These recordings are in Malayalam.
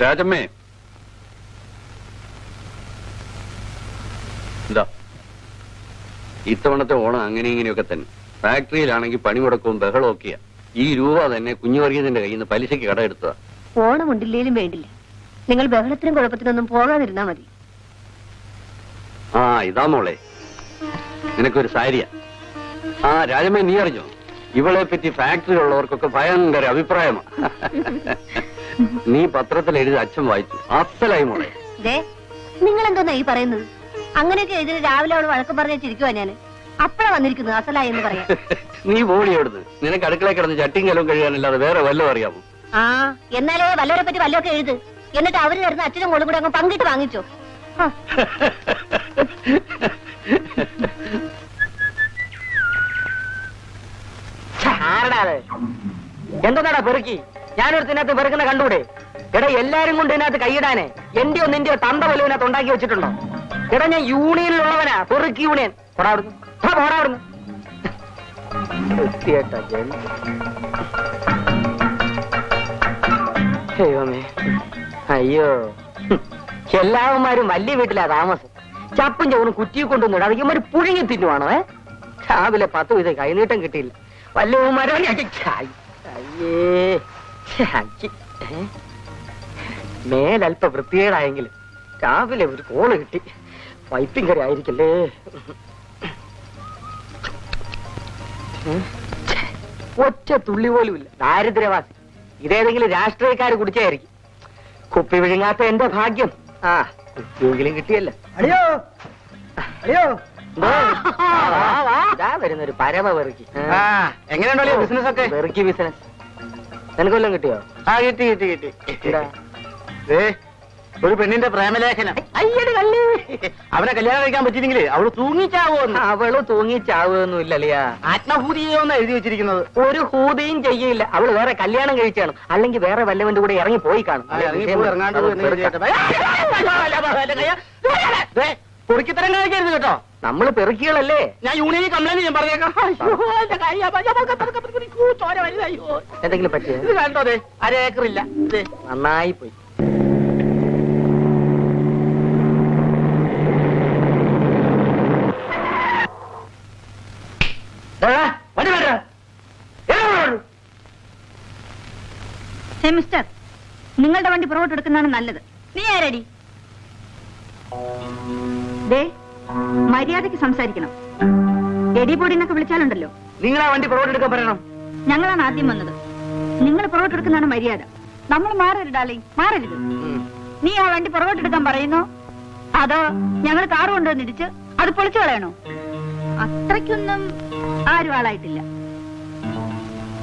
രാജമ്മേ, എന്താ ഇത്തവണത്തെ ഓണം അങ്ങനെ ഇങ്ങനെയൊക്കെ തന്നെ. ഫാക്ടറിയിലാണെങ്കിൽ പണിമുടക്കവും ബഹളവും ഒക്കെയാ. ഈ രൂപ തന്നെ കുഞ്ഞുവർഗീയത്തിന്റെ കയ്യിൽ നിന്ന് പലിശയ്ക്ക് കടമെടുത്തതാ. ഓണമുണ്ടില്ലേലും വേണ്ടില്ല, നിങ്ങൾ ബഹളത്തിനും കുഴപ്പത്തിനൊന്നും പോകാതിരുന്നാ മതി. ആ ഇതാ മോളെ, നിനക്കൊരു സാരിയാ. ആ രാജമ്മേ, നീ അറിഞ്ഞോ, ഇവളെ പറ്റി ഫാക്ടറിയിലുള്ളവർക്കൊക്കെ ഭയങ്കര അഭിപ്രായമാണ്. നീ പത്രത്തിൽ എഴുതി അച്ഛൻ വായിച്ചു, അസലായി മോളെ. നിങ്ങൾ എന്തോന്നാ ഈ പറയുന്നത്? അങ്ങനെയൊക്കെ എഴുതി രാവിലെ അവള് വഴക്കം പറഞ്ഞിരിക്കുവാ ഞാൻ. അപ്പഴാ വന്നിരിക്കുന്നത് അസലായി എന്ന് പറയാം. നീ പോടി അവിടുന്ന്. നിനക്ക് അടുക്കള കിടന്ന് ചട്ടിയും കലവും കഴിയാനല്ലാതെ വേറെ വല്ലതും അറിയാമോ? ആ എന്നാലേ വല്ലവരെ പറ്റി വല്ലതൊക്കെ എഴുത്. എന്നിട്ട് അവര് തരുന്ന അച്ഛനും മോളും കൂടെ അങ്ങ് പങ്കിട്ട് വാങ്ങിച്ചോ. എന്താടാ പെറുക്കി? ഞാനൊരുത്തിനകത്ത് പെറുക്കുന്ന കണ്ടൂടെ? എടാ എല്ലാരും കൊണ്ട് ഇതിനകത്ത് കൈയിടാനേ എന്റെയോ നിന്റെയോ തന്ത പോലും ഇതിനകത്ത് ഉണ്ടാക്കി വെച്ചിട്ടുണ്ടോ? എടാ ഞാൻ യൂണിയനിലുള്ളവനാ, പെറുക്കി യൂണിയൻ. പോടാവിടുന്ന്. അയ്യോ, എല്ലാവന്മാരും വലിയ വീട്ടിലാ താമസം. ചപ്പും ചവണും കുറ്റിയെ കൊണ്ടുവന്നിട അതിമാര് പുഴുങ്ങി തിന്നുവാണോ? രാവിലെ 10 വീതം കൈനീട്ടം കിട്ടിയില്ല. വല്യവന്മാരോ അയ്യേ, മേലൽപ്പ വൃത്തികേടായെങ്കിലും രാവിലെ ഒരു കോള് കിട്ടി. വൈപ്പിൻ കറി ആയിരിക്കല്ലേ. ഒറ്റ തുള്ളി പോലും ഇല്ല. ദാരിദ്ര്യവാസി. ഇതേതെങ്കിലും രാഷ്ട്രീയക്കാര് കുടിച്ചായിരിക്കും. കുപ്പി വിഴുങ്ങാത്ത എന്റെ ഭാഗ്യം. ആ കുപ്പിയെങ്കിലും കിട്ടിയല്ല. അടിയോ അടിയോ വരുന്നൊരു പരമ വെറുക്കി. എങ്ങനെയുണ്ടോ ബിസിനസ് ഒക്കെ? വെറുക്കി ബിസിനസ് നിനക്ക് വല്ലതും കിട്ടിയോ? ആ കിട്ടി കിട്ടി കിട്ടി. ഒരു പെണ്ണിന്റെ പ്രേമലേഖനം. അയ്യടി കള്ളി. അവനെ കല്യാണം കഴിക്കാൻ പറ്റിയില്ലെങ്കിലേ അവള് തൂങ്ങിച്ചാവോന്ന്. അവള് തൂങ്ങിച്ചാവുകയൊന്നും ഇല്ലല്ലയാ. ആത്മഹൂതി ചെയ്യുമെന്ന് എഴുതി വെച്ചിരിക്കുന്നത്. ഒരു ഹൂതിയും ചെയ്യില്ല. അവള് വേറെ കല്യാണം കഴിച്ചാണ്, അല്ലെങ്കിൽ വേറെ വല്ലവന്റെ കൂടെ ഇറങ്ങി പോയി കാണും. പൊറുക്കിത്തരം കഴിക്കരുത് കേട്ടോ. നമ്മള് പെറുക്കികളല്ലേ. ഞാൻ യൂണിയനിൽ കംപ്ലൈന്റ് ഞാൻ പറഞ്ഞേക്കാം. എന്തെങ്കിലും പറ്റിയ ഇത് കണ്ടോ? അതെ, 1/2 ഏക്കറില്ല. നന്നായി പോയി. മിസ്റ്റർ, നിങ്ങളുടെ വണ്ടി പുറകോട്ട് എടുക്കുന്നതാണ് നല്ലത്. നീ ആരടി? മര്യാദയ്ക്ക് സംസാരിക്കണം. എടി പൊടി എന്നൊക്കെ വിളിച്ചാലുണ്ടല്ലോ. നിങ്ങൾ ആ വണ്ടി പുറകോട്ടെടുക്കാൻ പറയണം. ഞങ്ങളാണ് ആദ്യം വന്നത്. നിങ്ങൾ പുറകോട്ടെടുക്കുന്നതാണ് മര്യാദ. നമ്മൾ മാറരുത് ഡാർലിംഗ്, മാറരുത്. നീ ആ വണ്ടി പുറകോട്ടെടുക്കാൻ പറയുന്നോ അതോ ഞങ്ങൾ കാറ് കൊണ്ടുവന്നിടിച്ച് അത് പൊളിച്ചു കളയണോ? അത്രയ്ക്കൊന്നും ആരും ആളായിട്ടില്ല.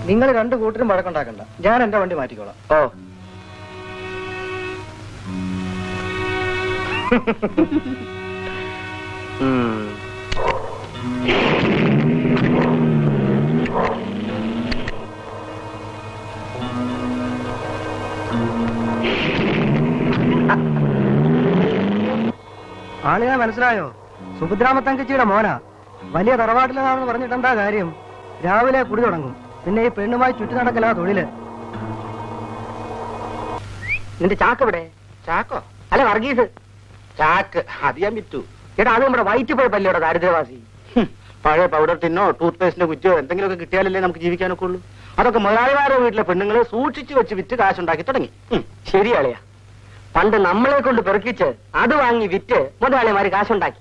നിങ്ങൾ 2 കൂട്ടരും വഴക്കുണ്ടാക്കണ്ട. ഞാൻ എന്റെ വണ്ടി മാറ്റിക്കോളാം. ഓ ആളിനെ മനസ്സിലായോ? സുഭദ്രാമത്തങ്കച്ചിയുടെ മോനാ. വലിയ തറവാട്ടിലാണെന്ന് പറഞ്ഞിട്ട് എന്താ കാര്യം? രാവിലെ കുടി തുടങ്ങും, പിന്നെ ഈ പെണ്ണുമായി ചുറ്റി നടക്കലാ തൊഴില്. നിന്റെ ചാക്ക് എവിടെ? ചാക്കോ? അല്ല വർഗീസ്. ചാക്ക് അത് ഞാൻ വിറ്റു. ചേട്ടാ അത് നമ്മുടെ വയറ്റ് പോയപ്പല്ലേടോ ദാരിദ്ര്യവാസി. പഴയ പൗഡർ ടിന്നോ ടൂത്ത് പേസ്റ്റിന്റെ കുറ്റിയോ എന്തെങ്കിലുമൊക്കെ കിട്ടിയാലല്ലേ നമുക്ക് ജീവിക്കാനൊക്കെ ഉള്ളൂ. അതൊക്കെ മുതലാളിമാരുടെ വീട്ടിലെ പെണ്ണുങ്ങളെ സൂക്ഷിച്ചു വെച്ച് വിറ്റ് കാശുണ്ടാക്കി തുടങ്ങി. ശരിയാളിയാ. പണ്ട് നമ്മളെ കൊണ്ട് പെറുക്കിച്ച് അത് വാങ്ങി വിറ്റ് മുതലാളിമാര് കാശുണ്ടാക്കി.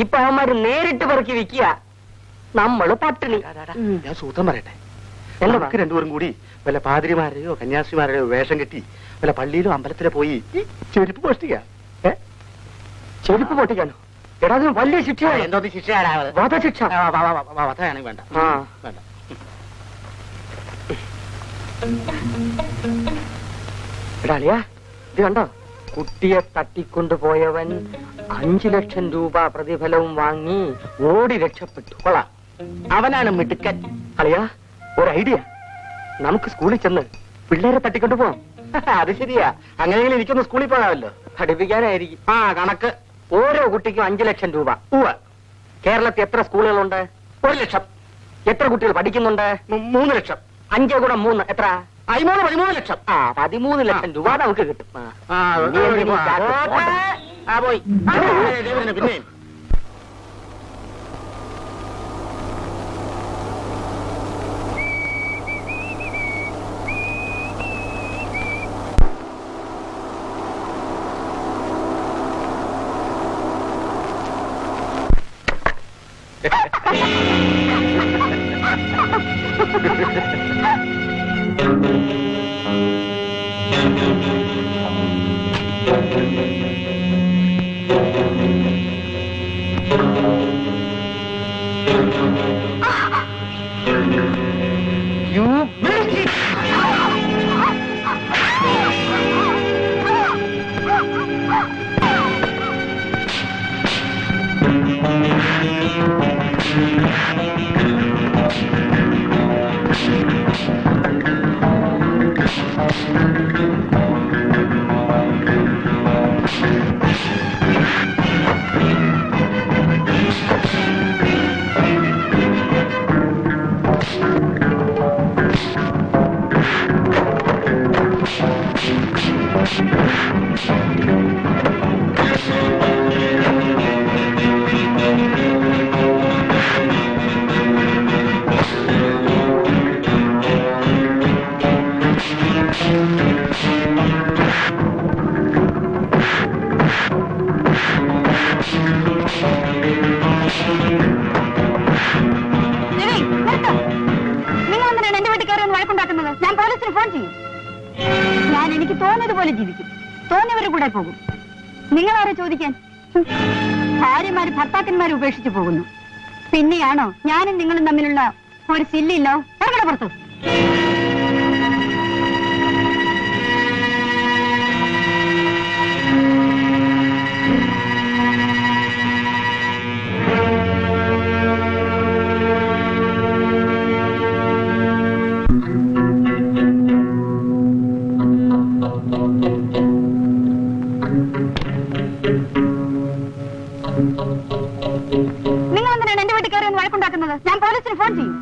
ഇപ്പൊ അവന്മാര് നേരിട്ട് പെറുക്കി വിൽക്കുക, നമ്മള് പട്ടിണി. ഞാൻ സൂത്രം പറയട്ടെ. നമുക്ക് 2 പേരും കൂടി വല്ല പാതിരിമാരെയോ കന്യാസിമാരെയോ വേഷം കെട്ടി വല്ല പള്ളിയിലും അമ്പലത്തിലെ പോയി ചെരുപ്പ് മോഷ്ടിക്കുക. ചെരുപ്പ് പൊട്ടിക്കാനോ? എടാ അത് വലിയ ശിക്ഷയാണ്. എന്തോ ശിക്ഷയാണ്? വധശിക്ഷ. വധയാണെങ്കിൽ വേണ്ട. വേണ്ട. എടാളിയാ ഇത് കണ്ടോ? കുട്ടിയെ തട്ടിക്കൊണ്ടുപോയവൻ 5 ലക്ഷം രൂപ പ്രതിഫലവും വാങ്ങി ഓടി രക്ഷപ്പെട്ടു. കൊള്ളാം, അവനാണ് മിടുക്കൻ. അളിയാ ഒരു ഐഡിയ. നമുക്ക് സ്കൂളിൽ ചെന്ന് പിള്ളേരെ തട്ടിക്കൊണ്ടു പോവാം. അത് ശരിയാ. അങ്ങനെയെങ്കിലും എനിക്കൊന്ന് സ്കൂളിൽ പോകാമല്ലോ. പഠിപ്പിക്കാനായിരിക്കും. കണക്ക് ഓരോ കുട്ടിക്കും 5 ലക്ഷം രൂപ. കേരളത്തിൽ എത്ര സ്കൂളുകളുണ്ട്? 1 ലക്ഷം. എത്ര കുട്ടികൾ പഠിക്കുന്നുണ്ട്? 3 ലക്ഷം. 5 × 3 എത്ര? 13 ലക്ഷം. 13 ലക്ഷം രൂപ നമുക്ക് കിട്ടും. പോയി പിന്നെ ഞാൻ എനിക്ക് തോന്നിയതുപോലെ ജീവിക്കും, തോന്നിയവരുടെ കൂടെ പോകും. നിങ്ങളാരെ ചോദിക്കാൻ? ഭാര്യമാര് ഭർത്താക്കന്മാരെ ഉപേക്ഷിച്ചു പോകുന്നു. പിന്നെയാണോ ഞാനും നിങ്ങളും തമ്മിലുള്ള ഒരു സില്ലില്ലോ? ഇറങ്ങണ പുറത്ത്. നിങ്ങൾ എന്തിനാണ് എന്റെ വീട്ടിൽ കയറി ഒന്ന് വഴക്കുണ്ടാക്കുന്നത്? ഞാൻ പോലീസിന് ഫോൺ ചെയ്യും.